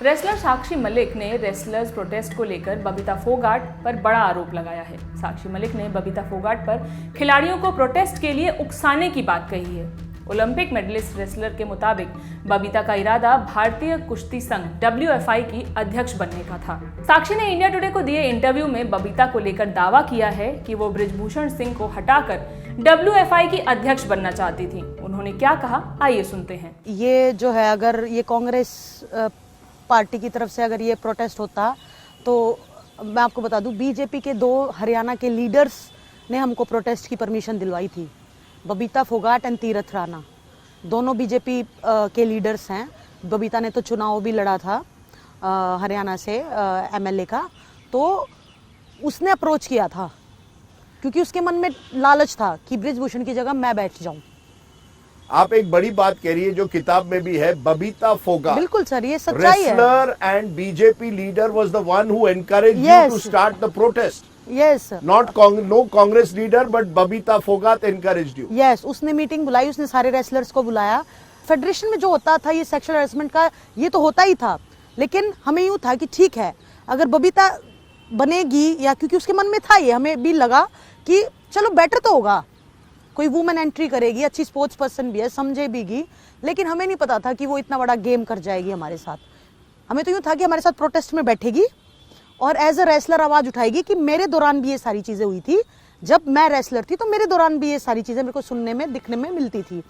Wrestler Sakshi Malik ने wrestlers protest को लेकर बबीता फोगाट पर बड़ा आरोप लगाया है। साक्षी मलिक ने बबीता फोगाट पर खिलाड़ियों को प्रोटेस्ट के लिए उकसाने की बात कही है। ओलंपिक मेडलिस्ट रेसलर के मुताबिक बबीता का इरादा भारतीय कुश्ती संघ WFI की अध्यक्ष बनने का था। साक्षी ने इंडिया टुडे को दिए इंटरव्यू में बबीता को लेकर दावा किया है कि वो बृजभूषण सिंह को हटाकर WFI की अध्यक्ष बनना चाहती थी। उन्होंने क्या कहा, आइए सुनते हैं। ये जो है, अगर ये कांग्रेस पार्टी की तरफ से अगर ये प्रोटेस्ट होता तो मैं आपको बता दूं, बीजेपी के 2 हरियाणा के लीडर्स ने हमको प्रोटेस्ट की परमिशन दिलवाई थी। बबीता फोगाट एंड तीरथ राणा दोनों बीजेपी के लीडर्स हैं। बबीता ने तो चुनाव भी लड़ा था हरियाणा से MLA का, तो उसने अप्रोच किया था क्योंकि उसके मन में लालच था कि बृजभूषण की जगह मैं बैठ जाऊं। आप एक बड़ी बात कह रही है जो किताब में भी है, बबीता फोगाट। बिल्कुल सर, ये सच्चाई है। Wrestler and BJP leader was the one who encouraged you to start the protest. Yes. Not no Congress leader, but Babita Fogat encouraged you. Yes, उसने मीटिंग बुलाई, उसने सारे रेसलर्स को बुलाया। फेडरेशन में जो होता था ये सेक्सुअल हैरेसमेंट का, ये तो होता ही था, लेकिन हमें यूँ था कि ठीक है, अगर बबीता बनेगी, या क्योंकि उसके मन में था, ये हमें भी लगा कि चलो बेटर तो होगा, कोई वुमेन एंट्री करेगी, अच्छी स्पोर्ट्स पर्सन भी है, समझे बीगी, लेकिन हमें नहीं पता था कि वो इतना बड़ा गेम कर जाएगी हमारे साथ। हमें तो यूँ था कि हमारे साथ प्रोटेस्ट में बैठेगी और एज अ रेसलर आवाज उठाएगी कि मेरे दौरान भी ये सारी चीजें हुई थी, जब मैं रेसलर थी तो मेरे दौरान भी ये सारी चीजें मेरे को सुनने में, दिखने में मिलती थी।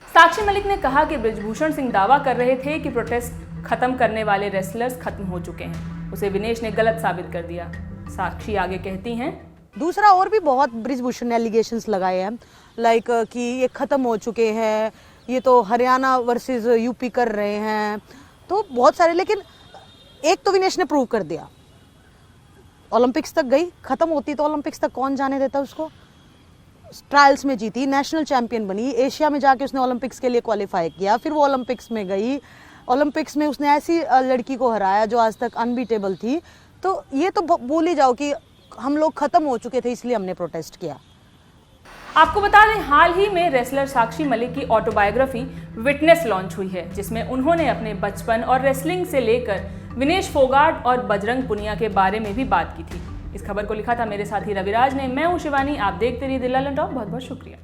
साक्षी मलिक ने कहा कि बृजभूषण सिंह दावा कर रहे थे कि प्रोटेस्ट खत्म करने वाले रेसलर्स खत्म हो चुके हैं। उसे विनेश ने गलत साबित कर दिया। साक्षी आगे कहती हैं, दूसरा और भी बहुत बृजभूषण ने एलिगेशंस लगाए हैं, लाइक कि ये खत्म हो चुके हैं, ये तो हरियाणा वर्सेस यूपी कर रहे हैं, तो बहुत सारे। लेकिन एक तो विनेश ने प्रूव कर दिया, ओलंपिक्स तक गई, खत्म होती तो ओलंपिक्स तक कौन जाने देता उसको। ट्रायल्स में जीती, नेशनल चैंपियन बनी, एशिया में जाके उसने ओलंपिक्स के लिए क्वालिफाई किया, फिर वो ओलंपिक्स में गई, ओलंपिक्स में उसने ऐसी लड़की को हराया जो आज तक अनबीटेबल थी। तो ये तो भूल ही जाओ कि हम लोग खत्म हो चुके थे, इसलिए हमने प्रोटेस्ट किया। आपको बता दें, हाल ही में रेसलर साक्षी मलिक की ऑटोबायोग्राफी विटनेस लॉन्च हुई है, जिसमें उन्होंने अपने बचपन और रेसलिंग से लेकर विनेश फोगाट और बजरंग पुनिया के बारे में भी बात की थी। इस खबर को लिखा था मेरे साथी रविराज ने। मैं हूं शिवानी, आप देखते रहिए दिल लॉन्च। बहुत बहुत शुक्रिया।